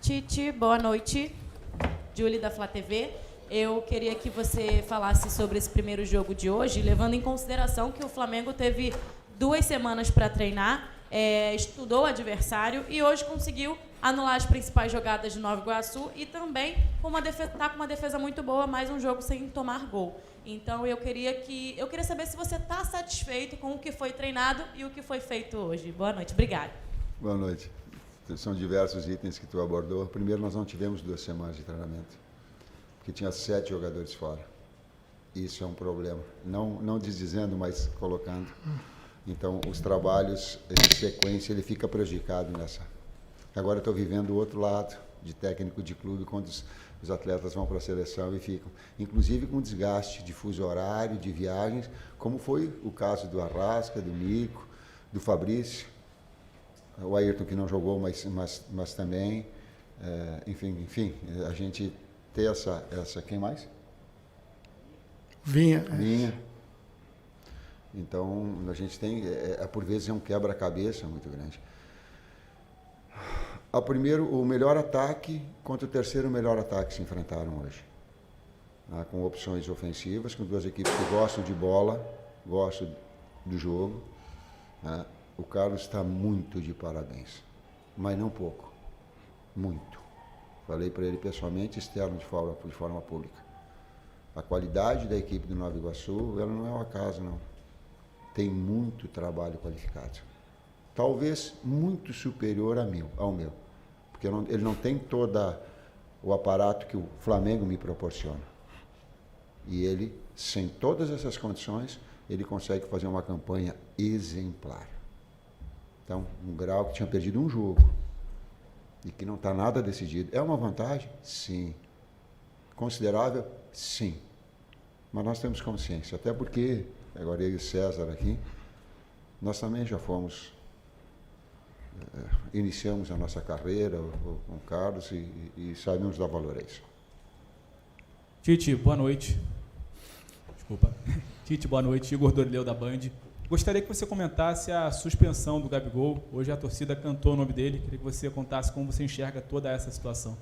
Tite, boa noite. Julie, da Flá TV. Eu queria que você falasse sobre esse primeiro jogo de hoje, levando em consideração que o Flamengo teve 2 semanas para treinar, estudou o adversário e hoje conseguiu anular as principais jogadas de Nova Iguaçu e também está com uma defesa muito boa, mais um jogo sem tomar gol. Então eu queria saber se você está satisfeito com o que foi treinado e o que foi feito hoje. Boa noite, obrigada. Boa noite. São diversos itens que tu abordou. Primeiro, nós não tivemos 2 semanas de treinamento, porque tinha 7 jogadores fora. Isso é um problema. Não desdizendo, mas colocando. Então, os trabalhos, essa sequência, ele fica prejudicado nessa. Agora estou vivendo o outro lado, de técnico de clube, quando os atletas vão para a seleção e ficam, inclusive com desgaste de fuso horário, de viagens, como foi o caso do Arrasca, do Nico, do Fabrício, o Ayrton, que não jogou, mas também, enfim, a gente ter essa quem mais? Vinha. Então, a gente tem, por vezes, um quebra-cabeça muito grande. O melhor ataque contra o terceiro melhor ataque se enfrentaram hoje. Com opções ofensivas, com 2 equipes que gostam de bola, gostam do jogo. O Carlos está muito de parabéns, mas não pouco, muito. Falei para ele pessoalmente, externo de forma pública. A qualidade da equipe do Nova Iguaçu, ela não é um acaso, não. Tem muito trabalho qualificado. Talvez muito superior ao meu, porque ele não tem todo o aparato que o Flamengo me proporciona. E ele, sem todas essas condições, ele consegue fazer uma campanha exemplar. Então, um Grau que tinha perdido um jogo e que não está nada decidido. É uma vantagem? Sim. Considerável? Sim. Mas nós temos consciência, até porque, agora eu e o César aqui, nós também já iniciamos a nossa carreira com o Carlos e sabemos dar valor a isso. Tite, boa noite. Desculpa. Tite, boa noite. Igor Dorileu, da Band. Gostaria que você comentasse a suspensão do Gabigol. Hoje a torcida cantou o nome dele. Queria que você contasse como você enxerga toda essa situação.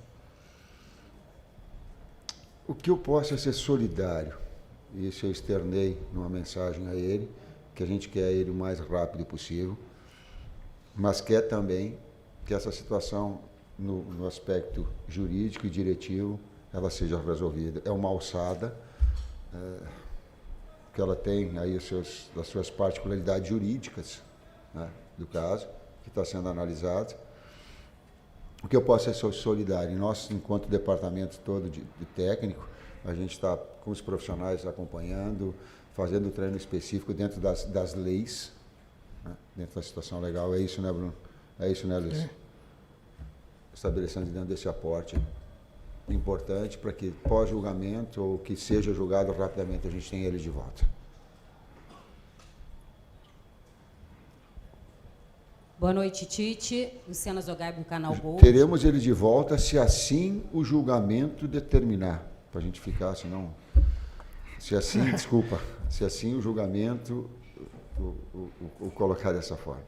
O que eu posso é ser solidário. Isso eu externei numa mensagem a ele, que a gente quer ele o mais rápido possível, mas quer também que essa situação, no aspecto jurídico e diretivo, ela seja resolvida. É uma alçada, que ela tem aí as suas particularidades jurídicas, né, do caso, que está sendo analisado. O que eu posso é ser solidário. Nós, enquanto departamento todo de técnico, a gente está com os profissionais acompanhando, fazendo treino específico dentro das leis, né, dentro da situação legal. É isso, né, Bruno? É isso, né, Luiz? Estabelecendo dentro desse aporte importante para que pós-julgamento ou que seja julgado rapidamente a gente tenha ele de volta. Boa noite, Tite. Luciana Zogai, do canal Gol. Teremos ele de volta se assim o julgamento determinar, para a gente ficar, senão... Se assim, desculpa, se assim o julgamento o colocar dessa forma.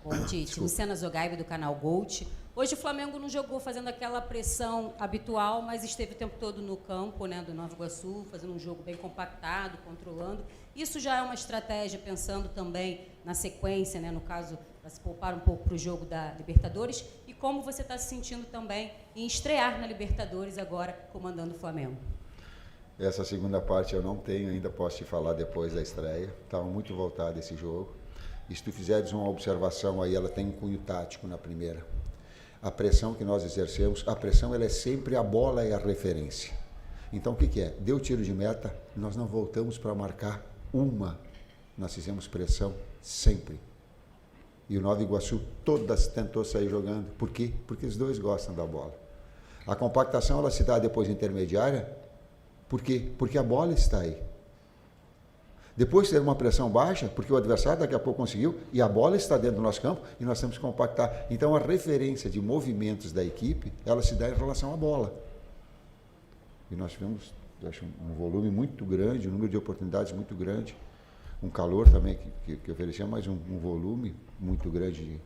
Bom, Tite, desculpa. Luciana Zogai, do canal Gold. Hoje o Flamengo não jogou fazendo aquela pressão habitual, mas esteve o tempo todo no campo, né, do Nova Iguaçu, fazendo um jogo bem compactado, controlando. Isso já é uma estratégia, pensando também na sequência, né, no caso, para se poupar um pouco para o jogo da Libertadores. E como você está se sentindo também em estrear na Libertadores agora, comandando o Flamengo? Essa segunda parte eu não tenho, ainda posso te falar depois da estreia. Estava muito voltado esse jogo. E se tu fizeres uma observação aí, ela tem um cunho tático na primeira. A pressão que nós exercemos, a pressão ela é sempre a bola e a referência. Então o que é? Deu tiro de meta, nós não voltamos para marcar uma. Nós fizemos pressão sempre. E o Nova Iguaçu todas tentou sair jogando. Por quê? Porque os dois gostam da bola. A compactação ela se dá depois intermediária. Por quê? Porque a bola está aí. Depois ter uma pressão baixa, porque o adversário daqui a pouco conseguiu, e a bola está dentro do nosso campo, e nós temos que compactar. Então, a referência de movimentos da equipe, ela se dá em relação à bola. E nós tivemos, acho, um volume muito grande, um número de oportunidades muito grande, um calor também que oferecia, mas um volume muito grande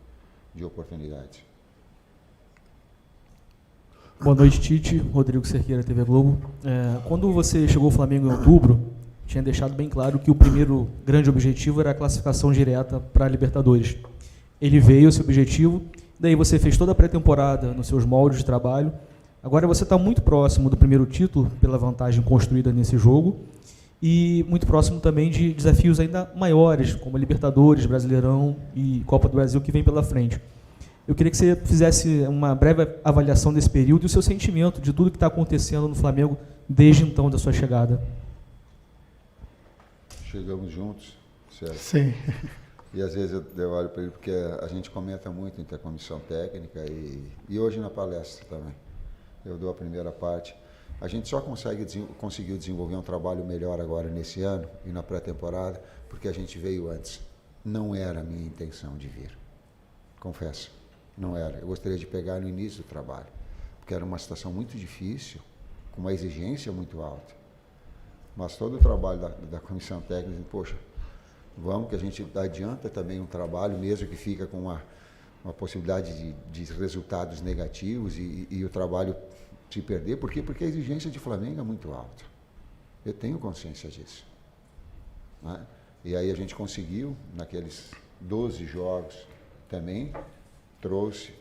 de oportunidades. Boa noite, Tite. Rodrigo Cerqueira, TV Globo. Quando você chegou ao Flamengo em outubro, tinha deixado bem claro que o primeiro grande objetivo era a classificação direta para a Libertadores. Ele veio, esse objetivo, daí você fez toda a pré-temporada nos seus moldes de trabalho. Agora você está muito próximo do primeiro título, pela vantagem construída nesse jogo, e muito próximo também de desafios ainda maiores, como Libertadores, Brasileirão e Copa do Brasil, que vem pela frente. Eu queria que você fizesse uma breve avaliação desse período e o seu sentimento de tudo que está acontecendo no Flamengo desde então da sua chegada. Chegamos juntos, certo? Sim. E às vezes eu olho para ele porque a gente comenta muito entre a comissão técnica e hoje na palestra também. Eu dou a primeira parte. A gente só conseguiu desenvolver um trabalho melhor agora nesse ano e na pré-temporada porque a gente veio antes. Não era a minha intenção de vir, confesso. Não era. Eu gostaria de pegar no início do trabalho, porque era uma situação muito difícil, com uma exigência muito alta. Mas todo o trabalho da comissão técnica, poxa, vamos que a gente adianta também um trabalho, mesmo que fica com uma possibilidade de resultados negativos e o trabalho se perder. Por quê? Porque a exigência de Flamengo é muito alta. Eu tenho consciência disso. Né? E aí a gente conseguiu, naqueles 12 jogos também, trouxe,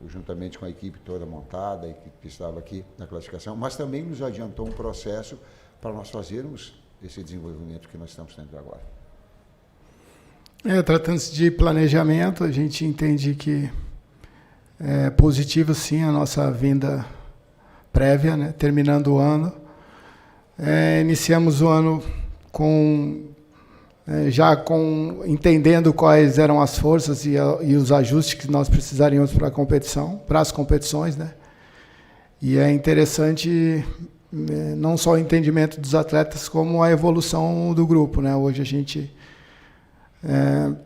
juntamente com a equipe toda montada, a equipe que estava aqui na classificação, mas também nos adiantou um processo para nós fazermos esse desenvolvimento que nós estamos tendo agora. Tratando-se de planejamento, a gente entende que é positivo, sim, a nossa vinda prévia, né? Terminando o ano. Iniciamos o ano entendendo quais eram as forças e os ajustes que nós precisaríamos para a competição, para as competições, né? E é interessante não só o entendimento dos atletas, como a evolução do grupo, né? Hoje a gente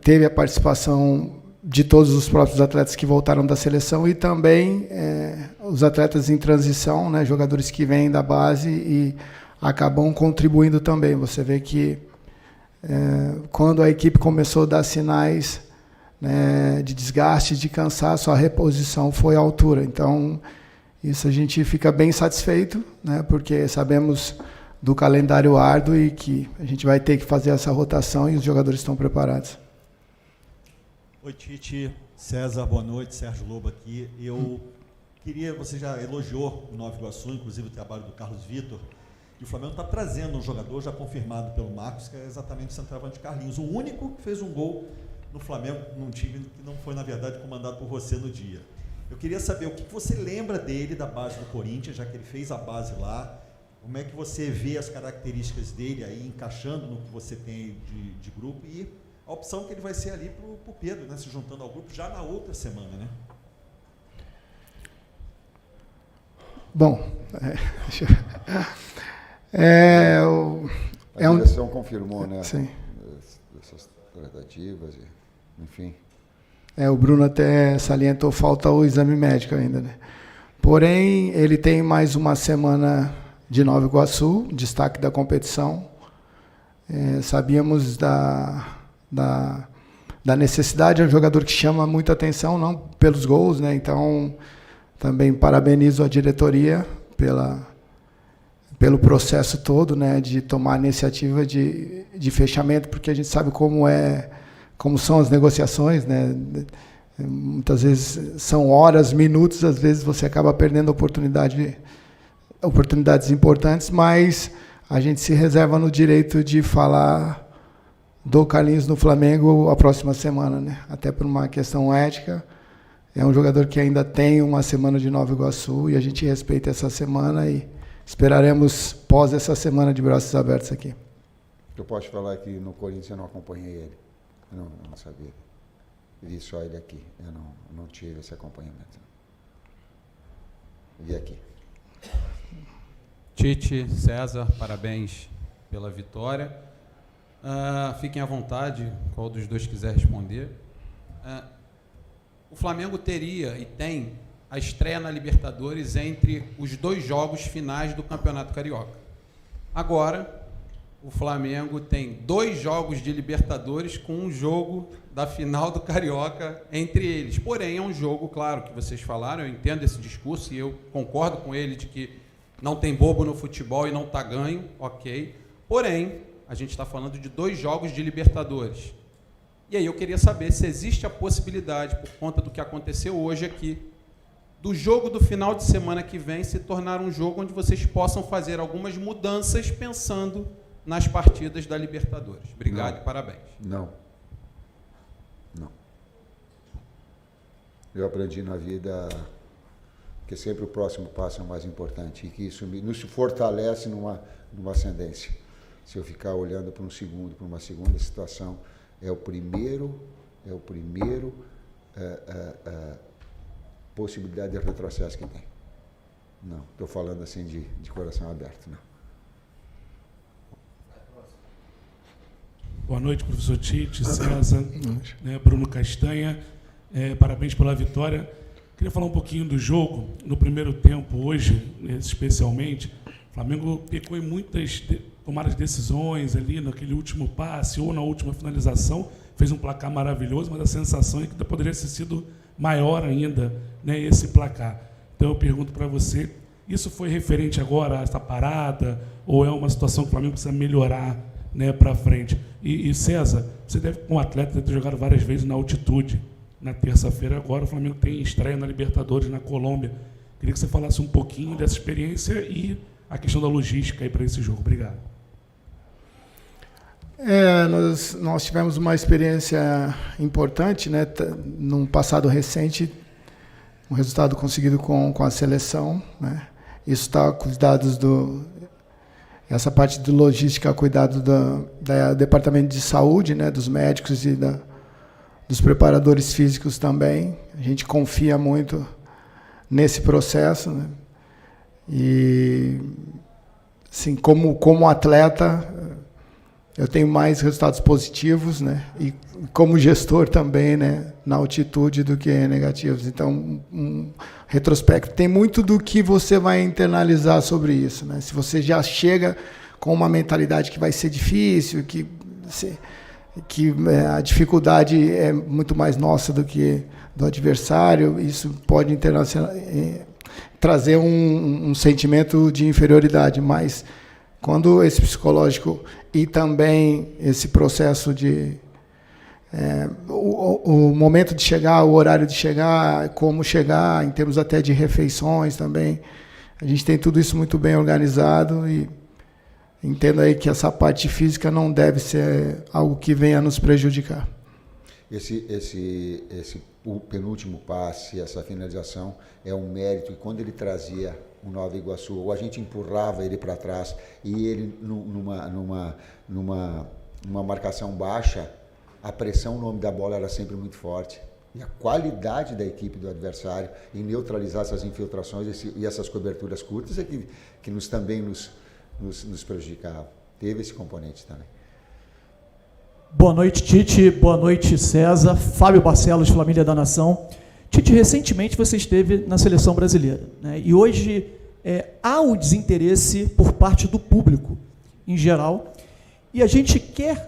teve a participação de todos os próprios atletas que voltaram da seleção e também os atletas em transição, né? Jogadores que vêm da base e acabam contribuindo também. Você vê que quando a equipe começou a dar sinais, né, de desgaste, de cansaço, a reposição foi à altura. Então, isso a gente fica bem satisfeito, né, porque sabemos do calendário árduo e que a gente vai ter que fazer essa rotação e os jogadores estão preparados. Oi, Tite, César, boa noite, Sérgio Lobo aqui. Eu queria, você já elogiou o Nova Iguaçu, inclusive o trabalho do Carlos Vitor. E o Flamengo está trazendo um jogador já confirmado pelo Marcos, que é exatamente o centroavante Carlinhos. O único que fez um gol no Flamengo, num time que não foi, na verdade, comandado por você no dia. Eu queria saber o que você lembra dele, da base do Corinthians, já que ele fez a base lá. Como é que você vê as características dele aí, encaixando no que você tem de grupo e a opção que ele vai ser ali para o Pedro, né, se juntando ao grupo já na outra semana, né? Bom, a direção confirmou, né? Sim. Essas tratativas, enfim. O Bruno até salientou, falta o exame médico ainda, né? Porém, ele tem mais uma semana de Nova Iguaçu, destaque da competição. Sabíamos da necessidade, é um jogador que chama muita atenção, não pelos gols, né? Então, também parabenizo a diretoria pelo processo todo, né, de tomar a iniciativa de fechamento, porque a gente sabe como são as negociações, né? Muitas vezes são horas, minutos, às vezes você acaba perdendo oportunidades importantes, mas a gente se reserva no direito de falar do Carlinhos no Flamengo a próxima semana, né? Até por uma questão ética. É um jogador que ainda tem uma semana de Nova Iguaçu e a gente respeita essa semana e esperaremos pós essa semana de braços abertos aqui. Eu posso falar que no Corinthians eu não acompanhei ele. Eu não sabia. Vi só ele aqui. Eu não tive esse acompanhamento. Vi aqui. Tite, César, parabéns pela vitória. Fiquem à vontade, qual dos dois quiser responder. O Flamengo teria e tem a estreia na Libertadores entre os dois jogos finais do Campeonato Carioca. Agora, o Flamengo tem 2 jogos de Libertadores com um jogo da final do Carioca entre eles. Porém, é um jogo, claro, que vocês falaram, eu entendo esse discurso e eu concordo com ele de que não tem bobo no futebol e não está ganho, ok. Porém, a gente está falando de 2 jogos de Libertadores. E aí eu queria saber se existe a possibilidade, por conta do que aconteceu hoje aqui, do jogo do final de semana que vem se tornar um jogo onde vocês possam fazer algumas mudanças pensando nas partidas da Libertadores. Obrigado e parabéns. Não. Eu aprendi na vida que sempre o próximo passo é o mais importante e que isso nos fortalece numa ascendência. Se eu ficar olhando para um segundo, para uma segunda situação, é o primeiro possibilidade de retrocesso que tem. Não, estou falando assim de coração aberto, não. Boa noite, professor Tite, César, Bruno Castanha. Parabéns pela vitória. Queria falar um pouquinho do jogo. No primeiro tempo, hoje, especialmente, o Flamengo pecou em muitas tomadas de decisões ali naquele último passe ou na última finalização. Fez um placar maravilhoso, mas a sensação é que poderia ter sido maior ainda, né, esse placar. Então eu pergunto para você, isso foi referente agora a essa parada ou é uma situação que o Flamengo precisa melhorar, né, para frente? E César, você deve, como atleta, deve ter jogado várias vezes na altitude. Na terça-feira agora o Flamengo tem estreia na Libertadores, na Colômbia. Queria que você falasse um pouquinho dessa experiência e a questão da logística aí para esse jogo. Obrigado. Nós tivemos uma experiência importante, né, num passado recente, um resultado conseguido com a seleção, né? Isso está com os dados essa parte de logística, cuidado do Departamento de Saúde, né, dos médicos e dos preparadores físicos também. A gente confia muito nesse processo, né? E, assim, como atleta, eu tenho mais resultados positivos, né? E como gestor também, né, na altitude do que negativos. Então, um retrospecto. Tem muito do que você vai internalizar sobre isso, né? Se você já chega com uma mentalidade que vai ser difícil, que a dificuldade é muito mais nossa do que do adversário, isso pode trazer um sentimento de inferioridade, mas quando esse psicológico e também esse processo de o momento de chegar, o horário de chegar, como chegar, em termos até de refeições também, a gente tem tudo isso muito bem organizado e entendo aí que essa parte física não deve ser algo que venha nos prejudicar. O penúltimo passe, essa finalização, é um mérito. E quando ele trazia o Nova Iguaçu, ou a gente empurrava ele para trás e ele numa marcação baixa, a pressão no nome da bola era sempre muito forte. E a qualidade da equipe do adversário em neutralizar essas infiltrações e essas coberturas curtas é que também nos prejudicava. Teve esse componente também. Boa noite, Tite. Boa noite, César. Fábio Barcelos, Família da Nação. Tite, recentemente você esteve na Seleção Brasileira, né? E hoje há um desinteresse por parte do público, em geral. E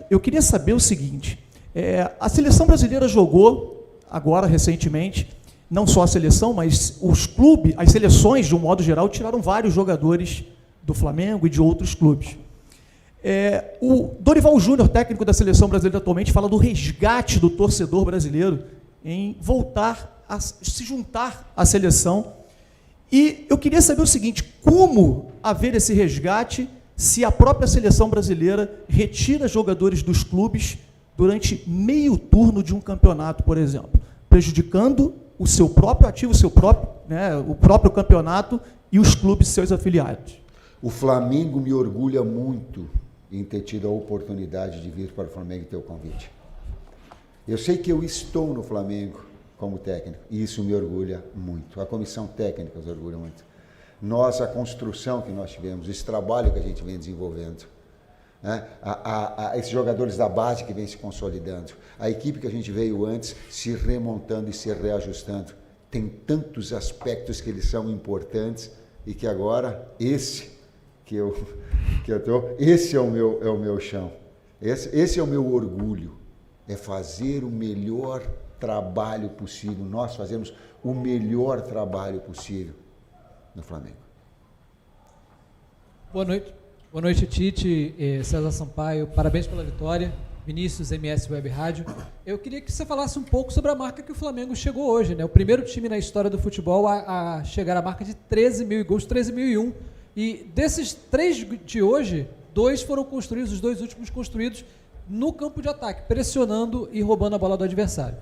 eu queria saber o seguinte, a Seleção Brasileira jogou, agora, recentemente, não só a seleção, mas os clubes, as seleções, de um modo geral, tiraram vários jogadores do Flamengo e de outros clubes. O Dorival Júnior, técnico da Seleção Brasileira atualmente, fala do resgate do torcedor brasileiro em voltar a se juntar à seleção. E eu queria saber o seguinte, como haver esse resgate se a própria Seleção Brasileira retira jogadores dos clubes durante meio turno de um campeonato, por exemplo, prejudicando o seu próprio ativo, o próprio campeonato e os clubes seus afiliados? O Flamengo me orgulha muito em ter tido a oportunidade de vir para o Flamengo e ter o convite. Eu sei que eu estou no Flamengo como técnico e isso me orgulha muito. A comissão técnica nos orgulha muito. A construção que nós tivemos, esse trabalho que a gente vem desenvolvendo, né? Esses jogadores da base que vem se consolidando, a equipe que a gente veio antes se remontando e se reajustando. Tem tantos aspectos que eles são importantes e que agora que eu tô. Esse é o meu chão. Esse é o meu orgulho. É fazer o melhor trabalho possível. Nós fazemos o melhor trabalho possível no Flamengo. Boa noite. Boa noite, Tite, César Sampaio. Parabéns pela vitória. Vinícius, MS Web Rádio. Eu queria que você falasse um pouco sobre a marca que o Flamengo chegou hoje, né? O primeiro time na história do futebol a chegar à marca de 13 mil gols, 13.001. E desses 3 de hoje, 2 foram construídos, os 2 últimos construídos no campo de ataque, pressionando e roubando a bola do adversário.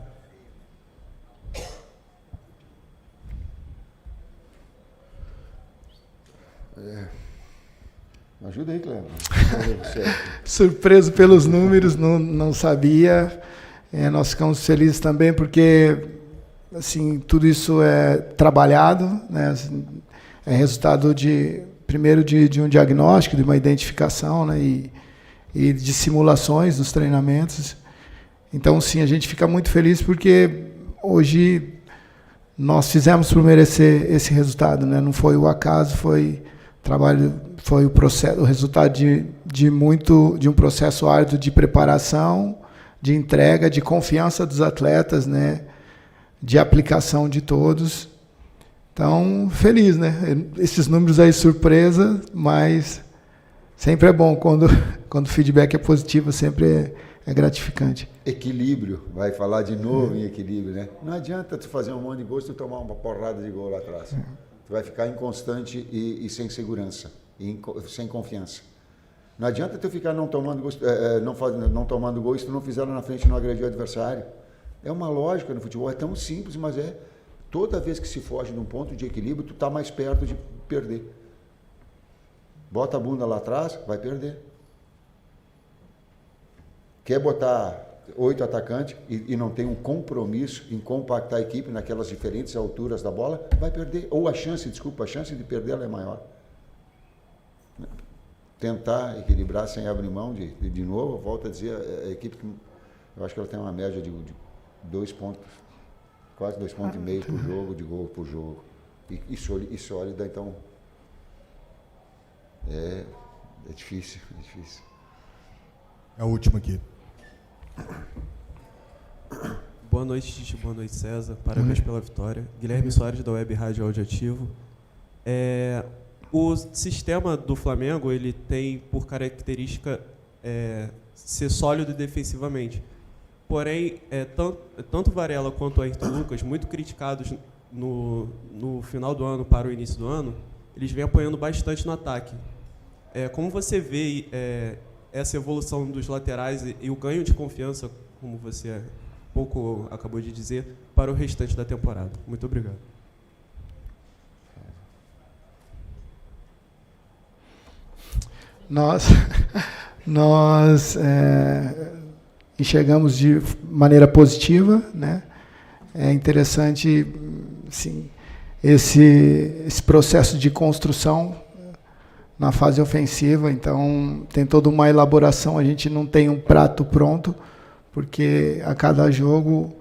Ajuda aí, Cleber. Surpreso pelos números, não sabia. Nós ficamos felizes também porque assim, tudo isso é trabalhado, né? É resultado primeiro de um diagnóstico, de uma identificação, né? E de simulações nos treinamentos. Então, sim, a gente fica muito feliz porque hoje nós fizemos por merecer esse resultado, né? Não foi o acaso, foi trabalho, foi o resultado de um processo árduo de preparação, de entrega, de confiança dos atletas, né? De aplicação de todos. Então, feliz, né? Esses números aí, surpresa, mas sempre é bom quando o feedback é positivo, sempre é gratificante. Equilíbrio, vai falar de novo em equilíbrio, né? Não adianta tu fazer um monte de gol se tu tomar uma porrada de gol lá atrás. Tu vai ficar inconstante e sem segurança, sem confiança. Não adianta tu ficar não tomando gol se tu não fizer lá na frente e não agredir o adversário. É uma lógica no futebol, é tão simples, mas toda vez que se foge de um ponto de equilíbrio, tu está mais perto de perder. Bota a bunda lá atrás, vai perder. Quer botar 8 atacantes e não tem um compromisso em compactar a equipe naquelas diferentes alturas da bola, vai perder. Ou a chance de perder ela é maior. Tentar equilibrar sem abrir mão de novo, volto a dizer, a equipe, eu acho que ela tem uma média de 2 pontos, quase 2,5 pontos por jogo, de gol por jogo. E sólida, então é difícil, é difícil. É a última aqui. Boa noite, Tite. Boa noite, César. Parabéns pela vitória. Guilherme Soares, da Web Rádio Audioativo. O sistema do Flamengo, ele tem por característica ser sólido defensivamente. Porém, tanto Varela quanto Ayrton Lucas, muito criticados no final do ano para o início do ano, eles vêm apoiando bastante no ataque. Como você vê essa evolução dos laterais e o ganho de confiança, como você pouco acabou de dizer, para o restante da temporada? Muito obrigado. Nós enxergamos de maneira positiva, né? É interessante, sim, esse processo de construção na fase ofensiva. Então tem toda uma elaboração. A gente não tem um prato pronto, porque a cada jogo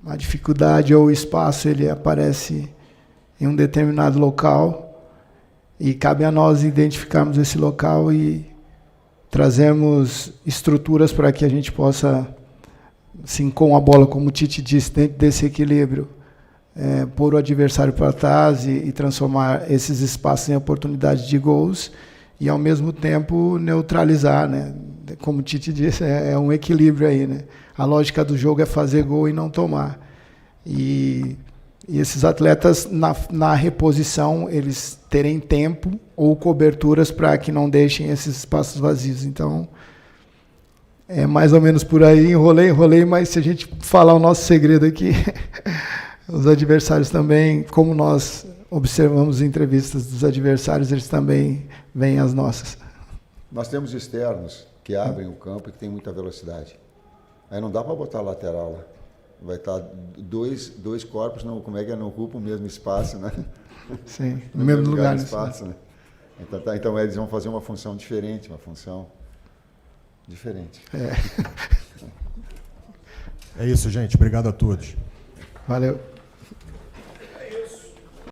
a dificuldade ou o espaço ele aparece em um determinado local e cabe a nós identificarmos esse local e trazermos estruturas para que a gente possa, assim, com a bola, como o Tite disse, dentro desse equilíbrio, pôr o adversário para trás e transformar esses espaços em oportunidades de gols e, ao mesmo tempo, neutralizar, né? Como o Tite disse, é um equilíbrio aí, né? A lógica do jogo é fazer gol e não tomar. E esses atletas, na reposição, eles terem tempo ou coberturas para que não deixem esses espaços vazios. Então, é mais ou menos por aí, enrolei, mas se a gente falar o nosso segredo aqui, os adversários também, como nós observamos entrevistas dos adversários, eles também veem as nossas. Nós temos externos que abrem o campo e que tem muita velocidade. Aí não dá para botar lateral lá. Vai estar dois corpos, não ocupam o mesmo espaço, né? Sim, no mesmo lugar. Espaço, né? Então eles vão fazer uma função diferente, É isso, gente. Obrigado a todos. Valeu.